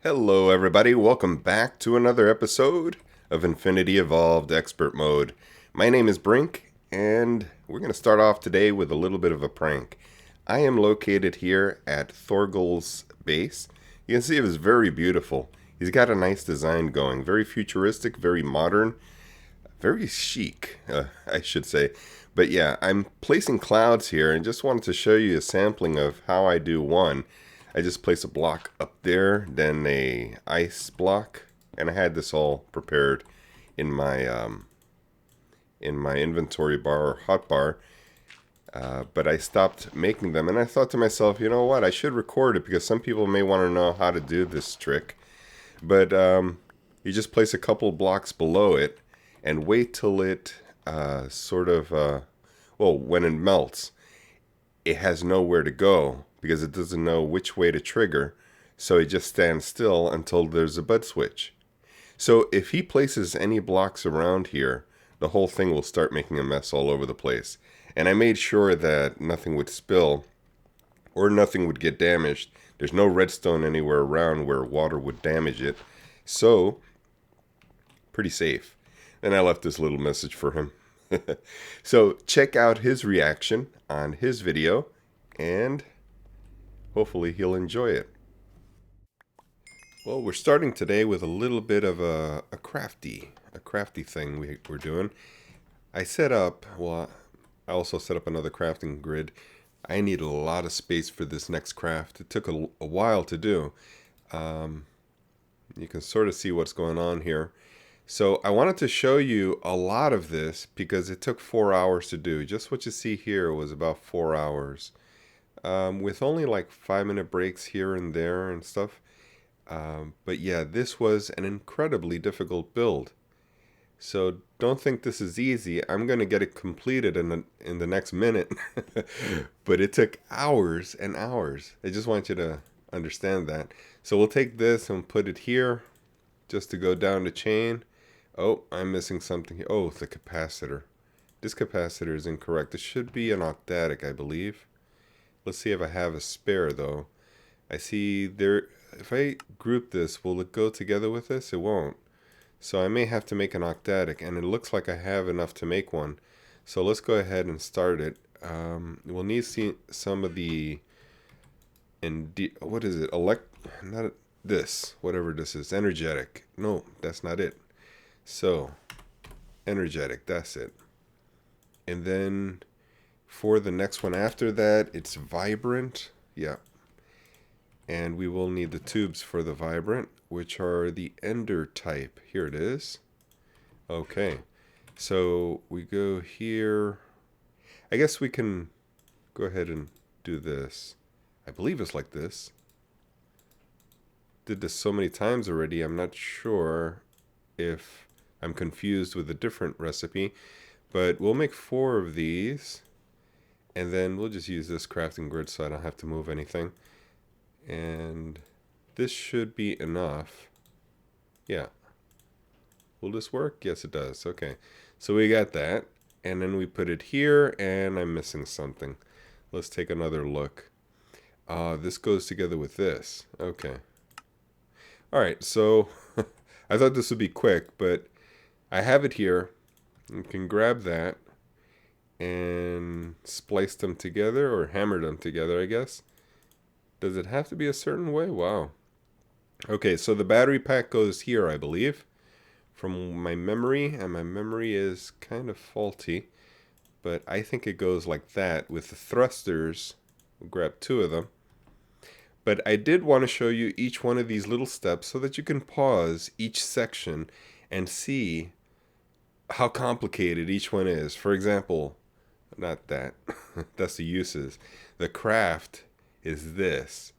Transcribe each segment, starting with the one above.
Hello everybody, welcome back to another episode of Infinity Evolved Expert Mode. My name is Brink, and we're going to start off today with a little bit of a prank. I am located here at Thorgel's base. You can see it was very beautiful. He's got a nice design going, very futuristic, very modern, very chic, I should say. But yeah, I'm placing clouds here and just wanted to show you a sampling of how I do one. I just place a block up there, then a ice block, and I had this all prepared in my inventory bar or hotbar. But I stopped making them, and I thought to myself, you know what? I should record it because some people may want to know how to do this trick. But you just place a couple blocks below it and wait till it when it melts, it has nowhere to go because it doesn't know which way to trigger, so it just stands still until there's a bud switch. So if he places any blocks around here, the whole thing will start making a mess all over the place. And I made sure that nothing would spill or nothing would get damaged. There's no redstone anywhere around where water would damage it, so pretty safe. And I left this little message for him. So check out his reaction on his video, and hopefully he'll enjoy it. Well, we're starting today with a little bit of a crafty thing we're doing. I also set up another crafting grid. I need a lot of space for this next craft. It took a while to do. You can sort of see what's going on here. So I wanted to show you a lot of this because it took 4 hours to do. Just what you see here was about 4 hours. With only like 5-minute breaks here and there and stuff. But yeah, this was an incredibly difficult build. So don't think this is easy. I'm going to get it completed in the next minute. But it took hours and hours. I just want you to understand that. So we'll take this and put it here just to go down the chain. Oh, I'm missing something here. Oh, the capacitor. This capacitor is incorrect. It should be an octadic, I believe. Let's see if I have a spare, though. I see there... If I group this, will it go together with this? It won't. So I may have to make an octadic, and it looks like I have enough to make one. So let's go ahead and start it. We'll need to see some of the... what is it? Not this. Whatever this is. Energetic. No, that's not it. So, energetic, that's it. And then for the next one after that, it's vibrant. Yeah. And we will need the tubes for the vibrant, which are the ender type. Here it is. Okay. So we go here. I guess we can go ahead and do this. I believe it's like this. Did this so many times already, I'm not sure if I'm confused with a different recipe, but we'll make 4 of these, and then we'll just use this crafting grid so I don't have to move anything. And this should be enough. Yeah. Will this work? Yes, it does. Okay. So we got that, and then we put it here, and I'm missing something. Let's take another look. This goes together with this. Okay. All right, so I thought this would be quick, but I have it here. You can grab that and splice them together, or hammer them together, I guess. Does it have to be a certain way? Wow. Okay, so the battery pack goes here, I believe, from my memory, and my memory is kind of faulty, but I think it goes like that with the thrusters. We'll grab 2 of them. But I did want to show you each one of these little steps so that you can pause each section and see how complicated each one is. For example, not that. That's the uses. The craft is this.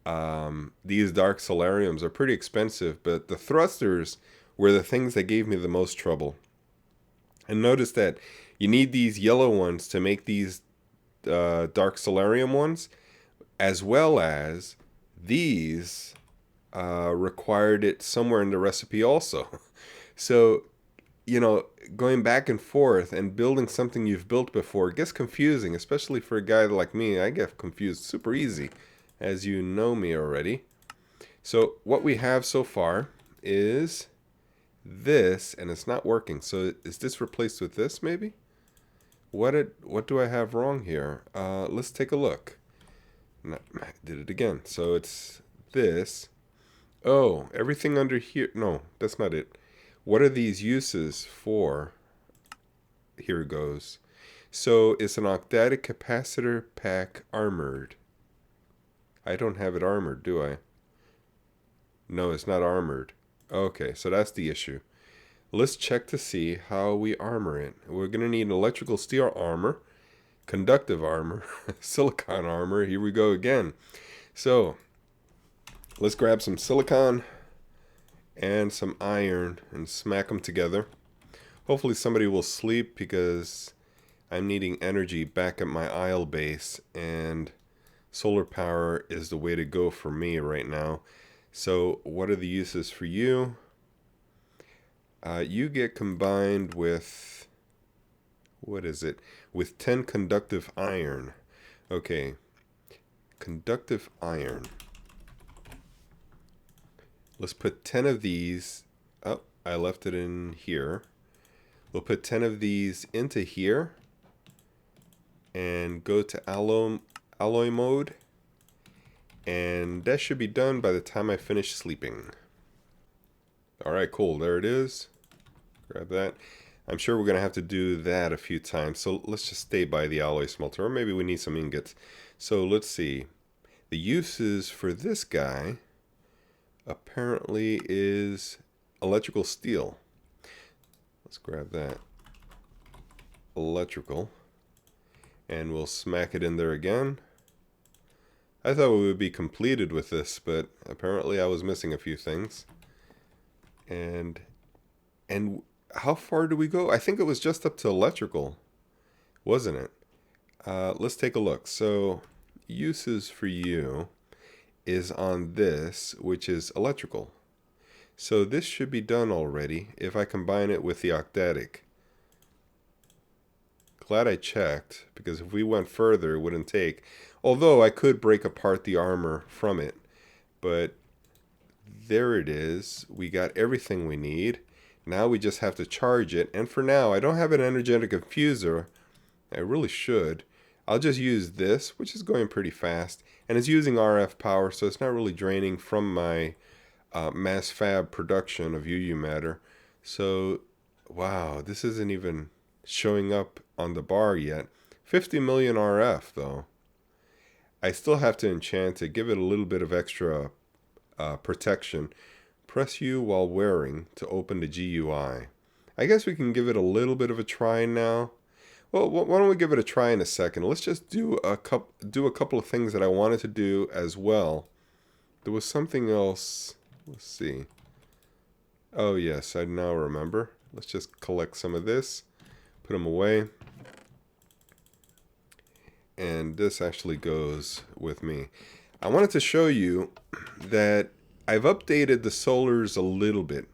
These dark Soulariums are pretty expensive, but the thrusters were the things that gave me the most trouble. And notice that you need these yellow ones to make these dark Soularium ones, as well as these required it somewhere in the recipe also. So, you know, going back and forth and building something you've built before gets confusing, especially for a guy like me. I get confused super easy, as you know me already. So what we have so far is this, and it's not working. So is this replaced with this maybe? What do I have wrong here? Let's take a look. No, I did it again. So it's this. Oh, everything under here. No, that's not it. What are these uses for? Here it goes. So it's an octadic capacitor pack armored. I don't have it armored, do I? No, it's not armored. Okay, so that's the issue. Let's check to see how we armor it. We're going to need an electrical steel armor, conductive armor, silicon armor. Here we go again. So let's grab some silicon and some iron and smack them together. Hopefully somebody will sleep because I'm needing energy back at my isle base, and solar power is the way to go for me right now. So what are the uses for you? You get combined with, what is it? With 10 conductive iron. Okay, conductive iron. Let's put 10 of these. Oh, I left it in here. We'll put 10 of these into here and go to alloy mode. And that should be done by the time I finish sleeping. Alright, cool. There it is. Grab that. I'm sure we're going to have to do that a few times. So let's just stay by the alloy smelter. Or maybe we need some ingots. So let's see. The uses for this guy apparently is electrical steel. Let's grab that. Electrical. And we'll smack it in there again. I thought we would be completed with this, but apparently I was missing a few things. And how far do we go? I think it was just up to electrical, wasn't it? Let's take a look. So uses for you is on this, which is electrical. So this should be done already if I combine it with the octadic. Glad I checked, because if we went further, it wouldn't take. Although I could break apart the armor from it. But there it is. We got everything we need. Now we just have to charge it. And for now, I don't have an energetic infuser. I really should. I'll just use this, which is going pretty fast. And it's using RF power, so it's not really draining from my mass fab production of UU matter. So, wow, this isn't even showing up on the bar yet. 50 million RF, though. I still have to enchant it, give it a little bit of extra protection. Press U while wearing to open the GUI. I guess we can give it a little bit of a try now. Well, why don't we give it a try in a second? Let's just do a couple of things that I wanted to do as well. There was something else. Let's see. Oh yes, I now remember. Let's just collect some of this, put them away. And this actually goes with me. I wanted to show you that I've updated the solars a little bit.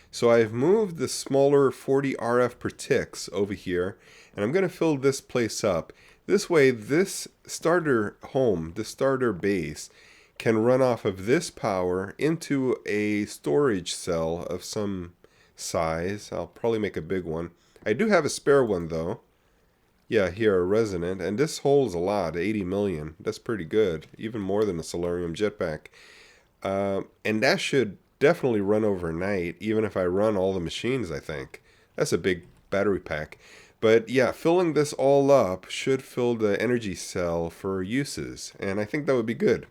So I've moved the smaller 40 RF per ticks over here, and I'm going to fill this place up. This way, this starter home, the starter base, can run off of this power into a storage cell of some size. I'll probably make a big one. I do have a spare one though. Yeah, here, a resonant, and this holds a lot, 80 million. That's pretty good, even more than a Soularium Jetpack. And that should definitely run overnight, even if I run all the machines, I think. That's a big battery pack. But yeah, filling this all up should fill the energy cell for uses, and I think that would be good.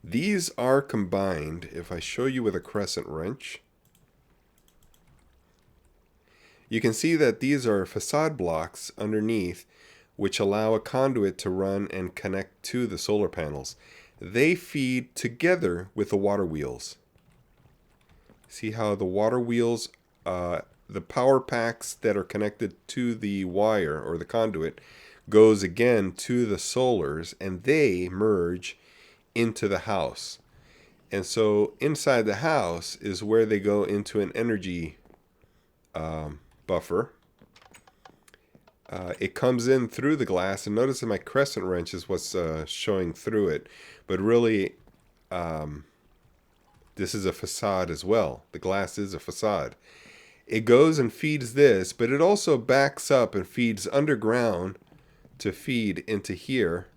These are combined, if I show you with a crescent wrench, you can see that these are facade blocks underneath which allow a conduit to run and connect to the solar panels. They feed together with the water wheels. See how the water wheels, the power packs that are connected to the wire or the conduit goes again to the solars, and they merge into the house. And so inside the house is where they go into an energy buffer. It comes in through the glass, and notice that my crescent wrench is what's showing through it. But really, This is a facade as well. The glass is a facade. It goes and feeds this, but it also backs up and feeds underground to feed into here.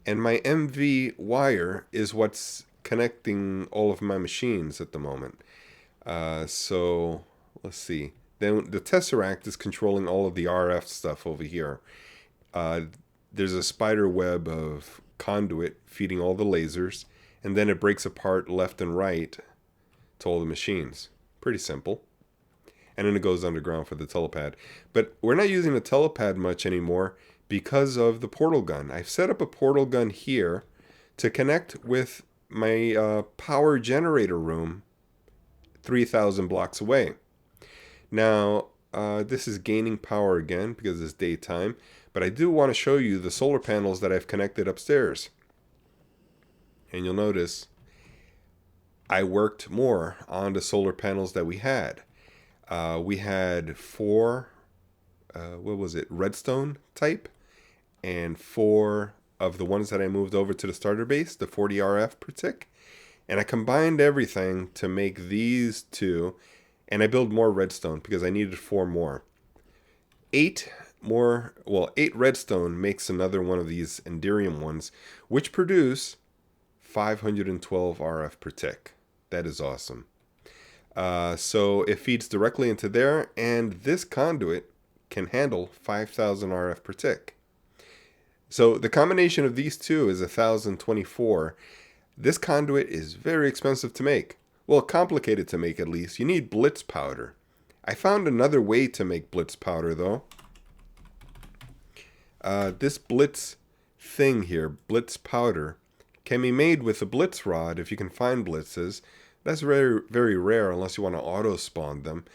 And my MV wire is what's connecting all of my machines at the moment. So let's see. Then the Tesseract is controlling all of the RF stuff over here. There's a spider web of conduit feeding all the lasers, and then it breaks apart left and right to all the machines. Pretty simple. And then it goes underground for the telepad. But we're not using the telepad much anymore because of the portal gun. I've set up a portal gun here to connect with my power generator room 3,000 blocks away. Now, this is gaining power again because it's daytime, but I do want to show you the solar panels that I've connected upstairs. And you'll notice I worked more on the solar panels that we had. We had 4, redstone type, and 4 of the ones that I moved over to the starter base, the 40 RF per tick. And I combined everything to make these 2, and I built more redstone because I needed 4 more. 8 redstone makes another one of these Enderium ones, which produce 512 RF per tick. That is awesome. So it feeds directly into there, and this conduit can handle 5,000 RF per tick. So the combination of these two is 1,024. This conduit is very expensive to make. Well, complicated to make at least. You need blitz powder. I found another way to make blitz powder though. This blitz thing here, blitz powder, can be made with a blitz rod if you can find blitzes. That's very, very rare unless you want to auto spawn them.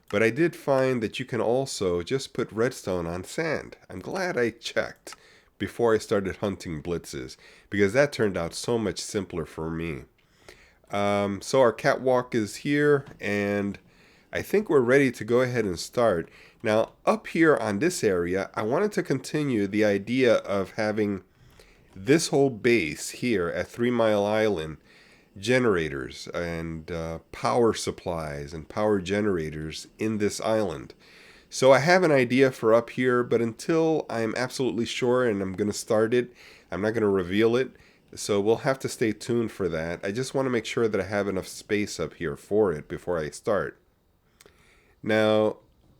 But I did find that you can also just put redstone on sand. I'm glad I checked before I started hunting blitzes, because that turned out so much simpler for me. So our catwalk is here, and I think we're ready to go ahead and start. Now, up here on this area, I wanted to continue the idea of having this whole base here at 3 Mile Island, generators and power supplies and power generators in this island. So I have an idea for up here, but until I'm absolutely sure and I'm going to start it, I'm not going to reveal it. So we'll have to stay tuned for that. I just want to make sure that I have enough space up here for it before I start. Now,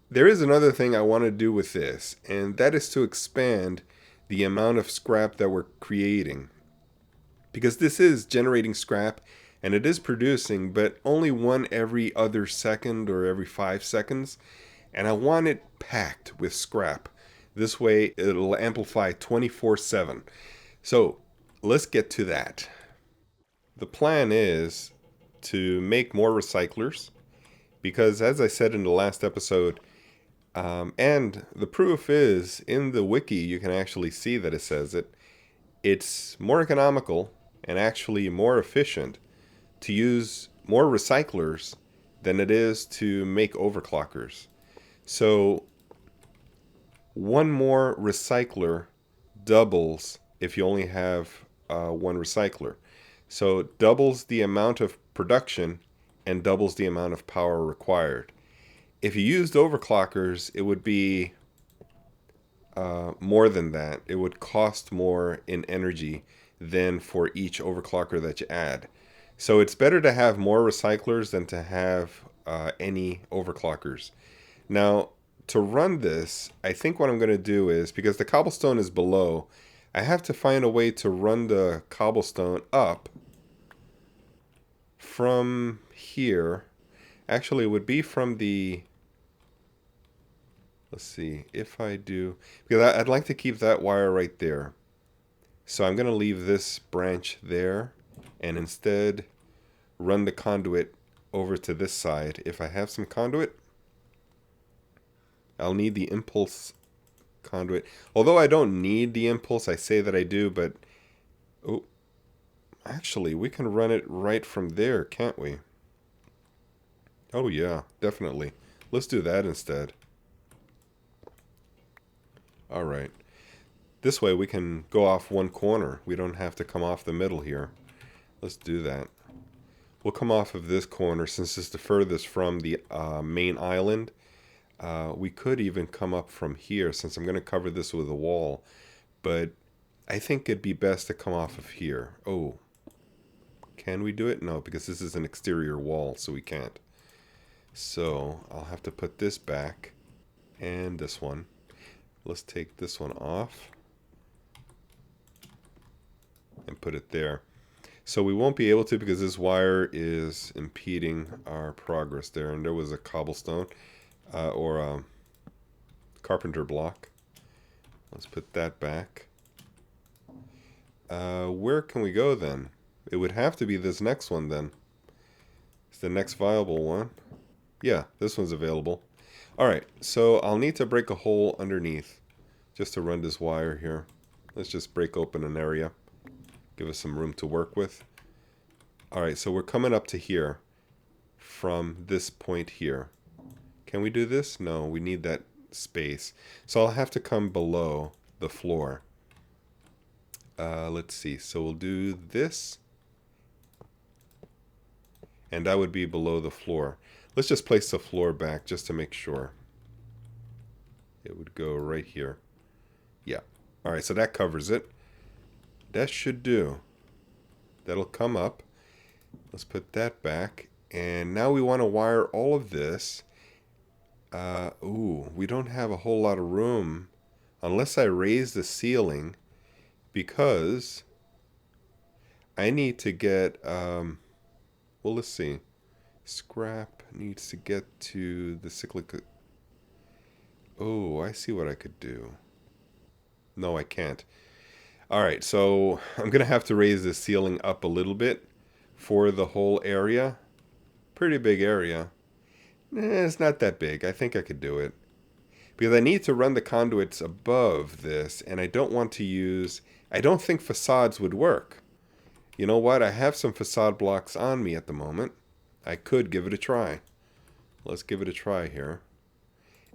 there is another thing I want to do with this, and that is to expand the amount of scrap that we're creating. Because this is generating scrap, and it is producing, but only one every other second or every 5 seconds. And I want it packed with scrap. This way it'll amplify 24/7. So let's get to that. The plan is to make more recyclers, because as I said in the last episode, and the proof is in the wiki, you can actually see that it says it, it's more economical and actually more efficient to use more recyclers than it is to make overclockers. So one more recycler doubles if you only have one recycler. So it doubles the amount of production and doubles the amount of power required. If you used overclockers, it would be more than that. It would cost more in energy than for each overclocker that you add. So it's better to have more recyclers than to have any overclockers. Now, to run this, I think what I'm going to do is, because the cobblestone is below, I have to find a way to run the cobblestone up from here. Actually, it would be from the... Let's see, if I do... Because I'd like to keep that wire right there. So I'm going to leave this branch there and instead run the conduit over to this side. If I have some conduit, I'll need the impulse conduit. Although I don't need the impulse, I say that I do, but... Oh, actually, we can run it right from there, can't we? Oh yeah, definitely. Let's do that instead. Alright. This way we can go off one corner. We don't have to come off the middle here. Let's do that. We'll come off of this corner since it's the furthest from the main island. We could even come up from here since I'm going to cover this with a wall. But I think it'd be best to come off of here. Oh, can we do it? No, because this is an exterior wall, so we can't. So I'll have to put this back and this one. Let's take this one off and put it there. So we won't be able to because this wire is impeding our progress there. And there was a cobblestone or a carpenter block. Let's put that back. Where can we go then? It would have to be this next one then. It's the next viable one. Yeah, this one's available. Alright, so I'll need to break a hole underneath just to run this wire here. Let's just break open an area. Give us some room to work with. Alright, so we're coming up to here from this point here. Can we do this? No, we need that space. So I'll have to come below the floor. Let's see. So we'll do this. And that would be below the floor. Let's just place the floor back just to make sure. It would go right here. Yeah. Alright, so that covers it. That should do. That'll come up. Let's put that back. And now we want to wire all of this. We don't have a whole lot of room unless I raise the ceiling because I need to get, well, let's see. Scrap needs to get to the cyclic. Oh, I see what I could do. No, I can't. Alright, so I'm going to have to raise the ceiling up a little bit for the whole area. Pretty big area. It's not that big. I think I could do it. Because I need to run the conduits above this, and I don't want to use... I don't think facades would work. You know what? I have some facade blocks on me at the moment. I could give it a try. Let's give it a try here.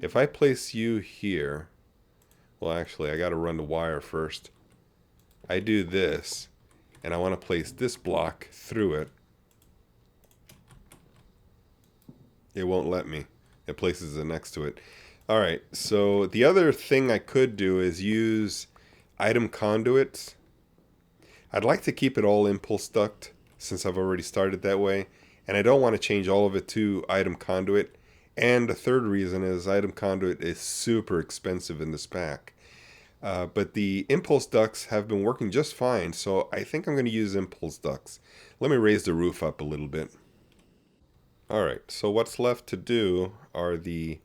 If I place you here... Well, actually, I got to run the wire first. I do this, and I want to place this block through it. It won't let me. It places it next to it. Alright, so the other thing I could do is use item conduits. I'd like to keep it all impulse duct since I've already started that way. And I don't want to change all of it to item conduit. And the third reason is item conduit is super expensive in this pack. But the impulse ducts have been working just fine, so I think I'm going to use impulse ducts. Let me raise the roof up a little bit. Alright, so what's left to do are the...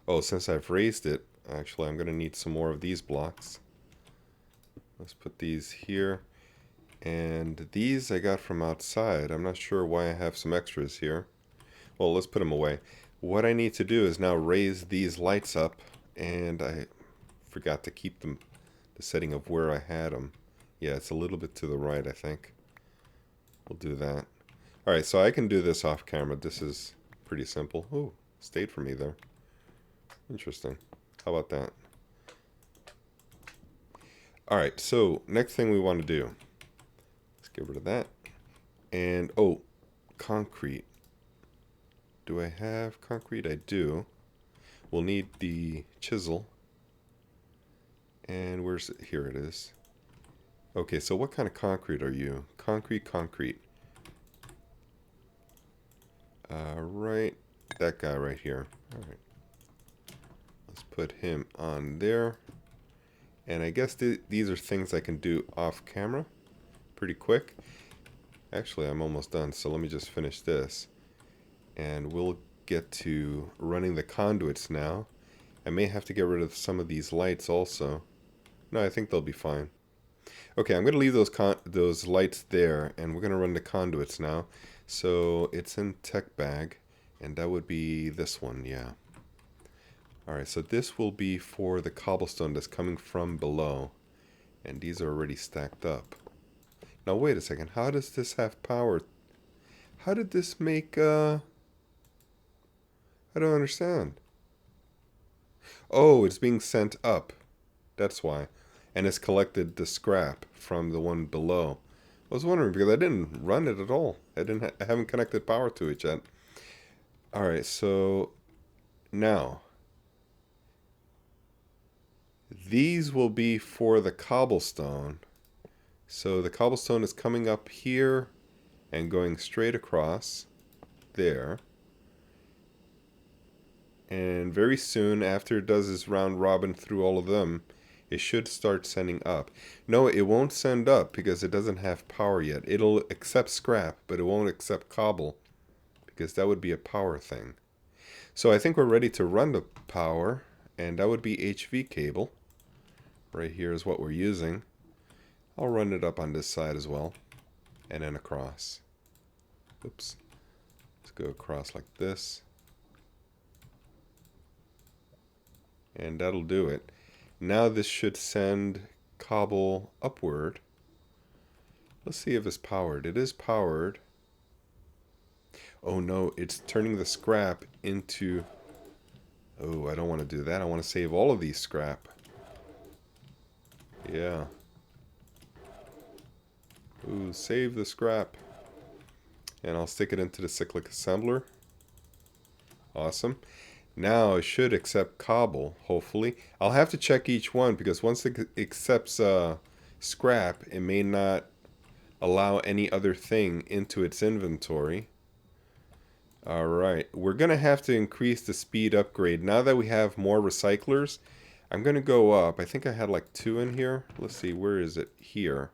Oh, since I've raised it, actually I'm going to need some more of these blocks. Let's put these here. And these I got from outside. I'm not sure why I have some extras here. Well, let's put them away. What I need to do is now raise these lights up, and I forgot to keep them the setting of where I had them. Yeah, it's a little bit to the right, I think. We'll do that. Alright, so I can do this off camera. This is pretty simple. Oh, stayed for me there. Interesting. How about that? Alright, so next thing we want to do. Let's get rid of that. And, oh, concrete. Do I have concrete? I do. We'll need the chisel. And where's it? Here it is. Okay, so what kind of concrete are you? Concrete. Right, that guy right here. Alright. Let's put him on there. And I guess these are things I can do off camera pretty quick. Actually, I'm almost done, so let me just finish this. And we'll get to running the conduits now. I may have to get rid of some of these lights also. No, I think they'll be fine. Okay, I'm going to leave those lights there, and we're going to run the conduits now. So it's in tech bag, and that would be this one, yeah. Alright, so this will be for the cobblestone that's coming from below. And these are already stacked up. Now wait a second, how does this have power? How did this make, I don't understand. Oh, it's being sent up. That's why. And it's collected the scrap from the one below. I was wondering because I didn't run it at all. I haven't connected power to it yet. All right, so now these will be for the cobblestone. So the cobblestone is coming up here and going straight across there. And very soon, after it does this round robin through all of them, it should start sending up. No, it won't send up because it doesn't have power yet. It'll accept scrap, but it won't accept cobble because that would be a power thing. So I think we're ready to run the power, and that would be HV cable. Right here is what we're using. I'll run it up on this side as well, and then across. Oops. Let's go across like this. And that'll do it. Now this should send cobble upward. Let's see if it's powered. It is powered. Oh no, it's turning the scrap into... Oh, I don't want to do that. I want to save all of these scrap. Yeah. Ooh, save the scrap. And I'll stick it into the cyclic assembler. Awesome. Now it should accept cobble, hopefully. I'll have to check each one because once it accepts scrap, it may not allow any other thing into its inventory. Alright, we're going to have to increase the speed upgrade. Now that we have more recyclers, I'm going to go up. I think I had like 2 in here. Let's see, where is it? Here.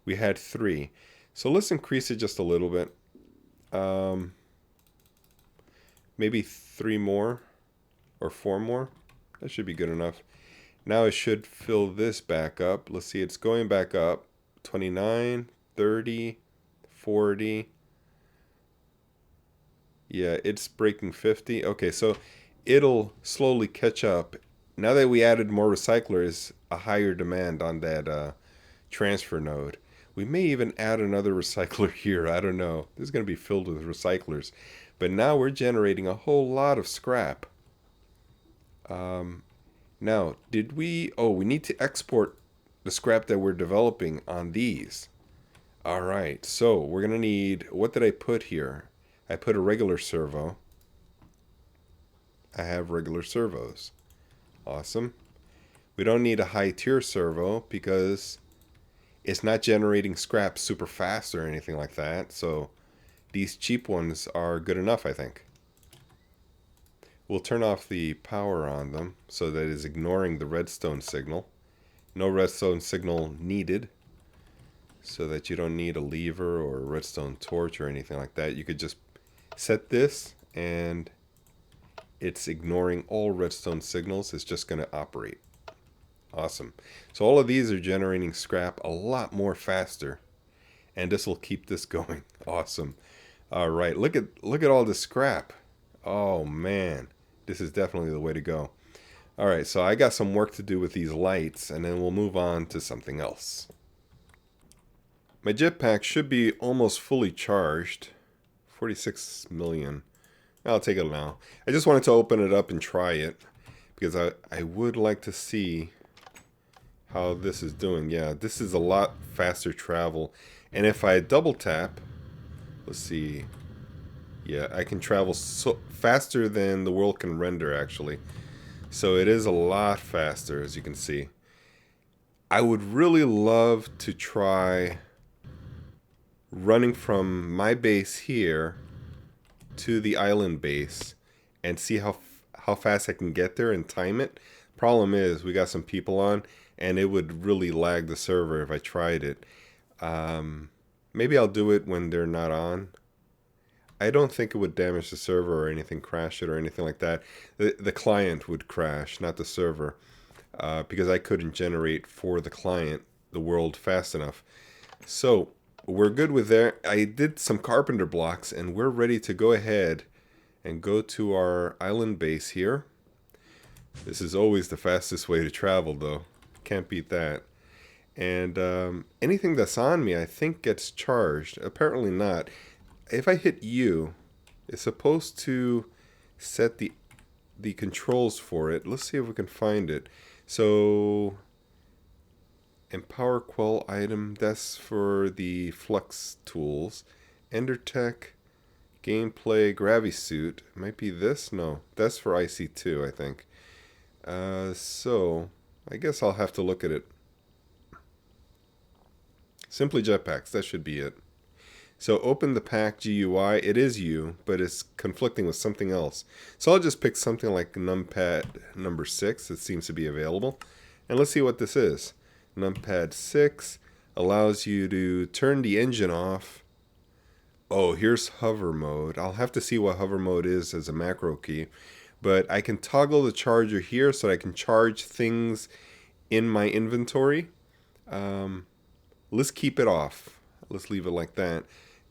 We had 3. So let's increase it just a little bit. Maybe 3 more or 4 more. That should be good enough. Now it should fill this back up. Let's see, it's going back up. 29, 30, 40. Yeah, it's breaking 50. Okay, so it'll slowly catch up. Now that we added more recyclers, a higher demand on that transfer node. We may even add another recycler here. I don't know. This is going to be filled with recyclers. But now we're generating a whole lot of scrap. Now, did we... Oh, we need to export the scrap that we're developing on these. Alright, so we're going to need... What did I put here? I put a regular servo. I have regular servos. Awesome. We don't need a high tier servo because it's not generating scrap super fast or anything like that. So these cheap ones are good enough, I think. We'll turn off the power on them so that it's ignoring the redstone signal. No redstone signal needed, so that you don't need a lever or a redstone torch or anything like that. You could just set this and it's ignoring all redstone signals. It's just going to operate. Awesome. So all of these are generating scrap a lot more faster, and this will keep this going. Awesome. All right, look at all the scrap. Oh man, this is definitely the way to go. All right, so I got some work to do with these lights, and then we'll move on to something else. My jetpack should be almost fully charged. 46 million. I'll take it now. I just wanted to open it up and try it because I would like to see how this is doing. Yeah, this is a lot faster travel. And if I double tap, let's see. Yeah, I can travel so faster than the world can render, actually. So it is a lot faster, as you can see. I would really love to try running from my base here to the island base and see how fast I can get there and time it. Problem is, we got some people on, and it would really lag the server if I tried it. Maybe I'll do it when they're not on. I don't think it would damage the server or anything, crash it or anything like that. The client would crash, not the server, because I couldn't generate for the client the world fast enough. So we're good with that. I did some carpenter blocks, and we're ready to go ahead and go to our island base here. This is always the fastest way to travel, though. Can't beat that. And anything that's on me, I think, gets charged. Apparently not. If I hit U, it's supposed to set the controls for it. Let's see if we can find it. So Empower Quell item, that's for the Flux tools. Endertech, Gameplay, Gravisuit. Might be this? No, that's for IC2, I think. So, I guess I'll have to look at it. Simply Jetpacks, that should be it. So open the pack GUI, it is U, but it's conflicting with something else. So I'll just pick something like numpad number 6 that seems to be available. And let's see what this is. Numpad 6 allows you to turn the engine off. Oh, here's hover mode. I'll have to see what hover mode is as a macro key. But I can toggle the charger here so that I can charge things in my inventory. Let's keep it off. Let's leave it like that.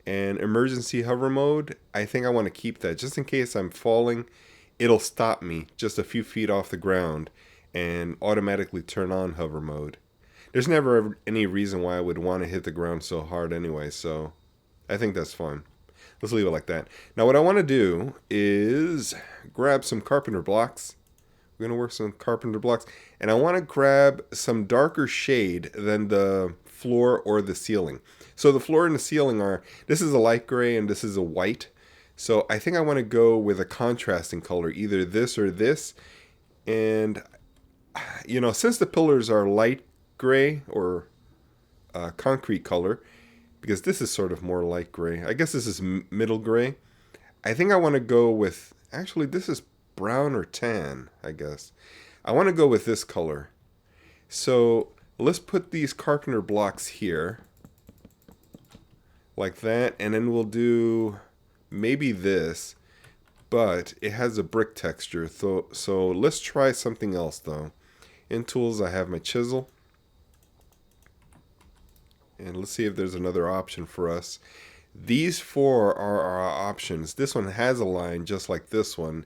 And emergency hover mode, I think I want to keep that. Just in case I'm falling, it'll stop me just a few feet off the ground and automatically turn on hover mode. There's never any reason why I would want to hit the ground so hard anyway, so I think that's fine. Let's leave it like that. Now what I want to do is grab some carpenter blocks. We're going to work some carpenter blocks. And I want to grab some darker shade than the floor or the ceiling. So the floor and the ceiling are, this is a light gray and this is a white. So I think I want to go with a contrasting color, either this or this. And, you know, since the pillars are light gray or concrete color, because this is sort of more light gray. I guess this is middle gray. I think I want to go with, actually this is brown or tan, I guess. I want to go with this color. So let's put these carpenter blocks here. Like that. And then we'll do maybe this. But it has a brick texture. So let's try something else though. In tools I have my chisel. And let's see if there's another option for us. These four are our options. This one has a line just like this one.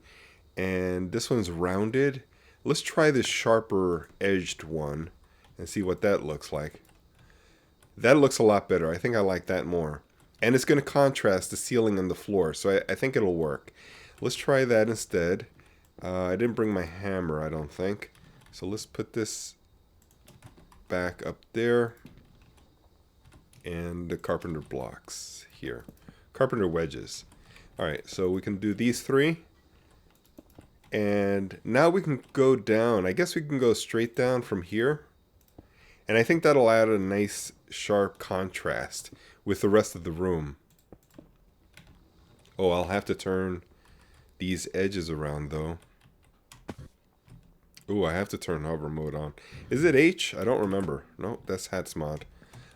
And this one's rounded. Let's try this sharper edged one and see what that looks like. That looks a lot better. I think I like that more. And it's going to contrast the ceiling and the floor. So I think it'll work. Let's try that instead. I didn't bring my hammer, I don't think. So let's put this back up there. And the carpenter blocks here. Carpenter wedges. Alright, so we can do these three. And now we can go down. I guess we can go straight down from here. And I think that'll add a nice sharp contrast with the rest of the room. Oh, I'll have to turn these edges around though. Ooh, I have to turn hover mode on. Is it H? I don't remember. No, that's Hats mod.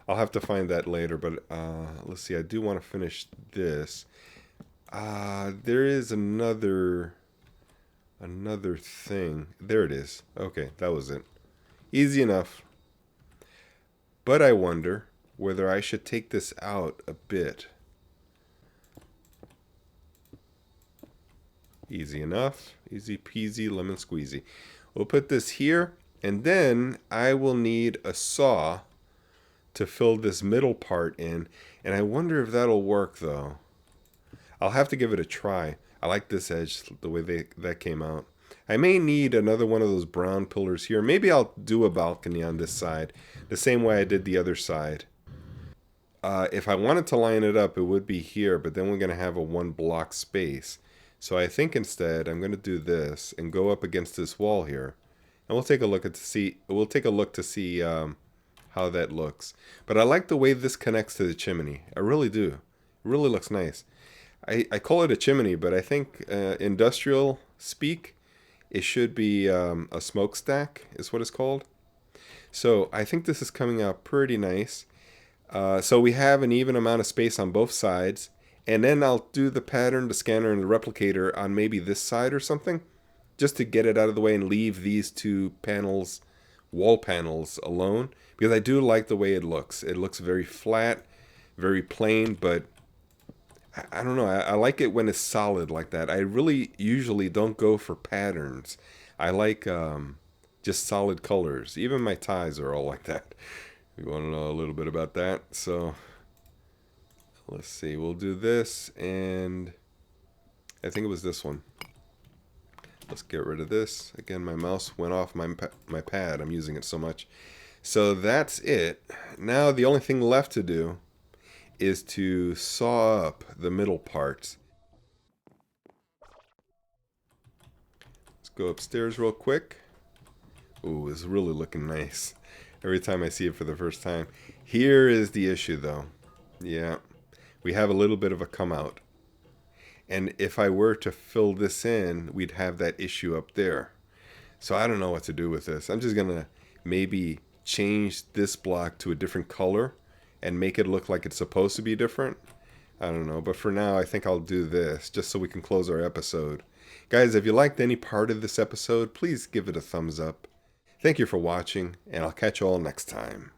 I'll have to find that later, but let's see. I do want to finish this. There is another thing. There it is. Okay, that was it. Easy enough. But I wonder whether I should take this out a bit. Easy enough. Easy peasy lemon squeezy. We'll put this here, and then I will need a saw to fill this middle part in, and I wonder if that'll work though. I'll have to give it a try. I like this edge, the way that came out. I may need another one of those brown pillars here. Maybe I'll do a balcony on this side, the same way I did the other side. If I wanted to line it up, it would be here, but then we're going to have a 1 block space. So I think instead I'm going to do this and go up against this wall here, and we'll take a look to see how that looks. But I like the way this connects to the chimney. I really do. It really looks nice. I call it a chimney, but I think industrial speak, it should be a smokestack is what it's called. So I think this is coming out pretty nice. So we have an even amount of space on both sides. And then I'll do the pattern, the scanner, and the replicator on maybe this side or something, just to get it out of the way and leave these two panels, wall panels, alone. Because I do like the way it looks. It looks very flat, very plain, but I don't know. I like it when it's solid like that. I really usually don't go for patterns. I like just solid colors. Even my ties are all like that. You want to know a little bit about that? So let's see. We'll do this, and I think it was this one. Let's get rid of this. Again, my mouse went off my pad. I'm using it so much. So that's it. Now the only thing left to do is to saw up the middle parts. Let's go upstairs real quick. Ooh, it's really looking nice. Every time I see it for the first time. Here is the issue though. Yeah, we have a little bit of a come out. And if I were to fill this in, we'd have that issue up there. So I don't know what to do with this. I'm just gonna maybe change this block to a different color and make it look like it's supposed to be different. I don't know, but for now I think I'll do this just so we can close our episode. Guys, if you liked any part of this episode, please give it a thumbs up. Thank you for watching, and I'll catch you all next time.